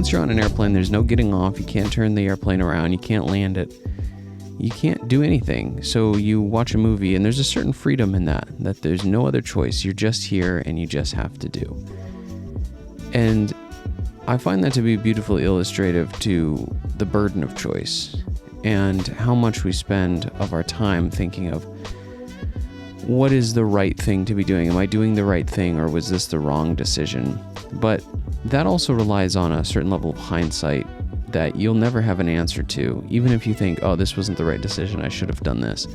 once you're on an airplane, there's no getting off. You can't turn the airplane around. You can't land it. You can't do anything. So you watch a movie, and there's a certain freedom in that there's no other choice. You're just here, and you just have to do. And I find that to be beautifully illustrative to the burden of choice and how much we spend of our time thinking of what is the right thing to be doing? Am I doing the right thing, or was this the wrong decision? But that also relies on a certain level of hindsight that you'll never have an answer to. Even if you think, oh, this wasn't the right decision, I should have done this.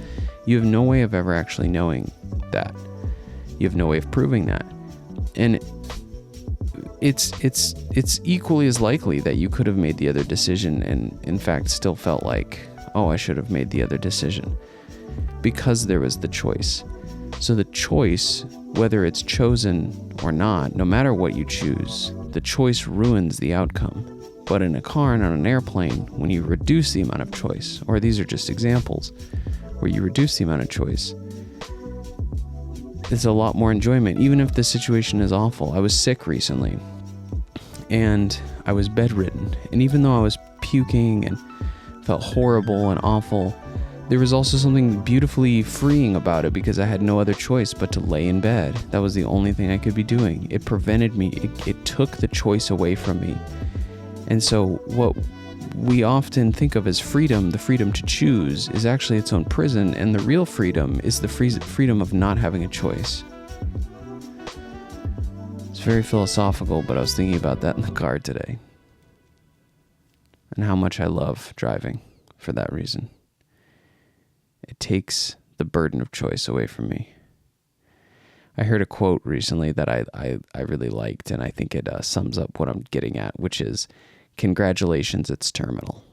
You have no way of ever actually knowing that. You have no way of proving that. And it's equally as likely that you could have made the other decision and in fact still felt like, oh, I should have made the other decision, because there was the choice. So the choice, whether it's chosen or not, no matter what you choose, the choice ruins the outcome. But in a car and on an airplane, when you reduce the amount of choice, or these are just examples where you reduce the amount of choice, it's a lot more enjoyment, even if the situation is awful. I was sick recently, and I was bedridden. And even though I was puking and felt horrible and awful, there was also something beautifully freeing about it, because I had no other choice but to lay in bed. That was the only thing I could be doing. It prevented me. It took the choice away from me. And so what we often think of as freedom, the freedom to choose, is actually its own prison, and the real freedom is the freedom of not having a choice. It's very philosophical, but I was thinking about that in the car today, and how much I love driving for that reason. It takes the burden of choice away from me. I heard a quote recently that I really liked, and I think it sums up what I'm getting at, which is, congratulations, it's terminal.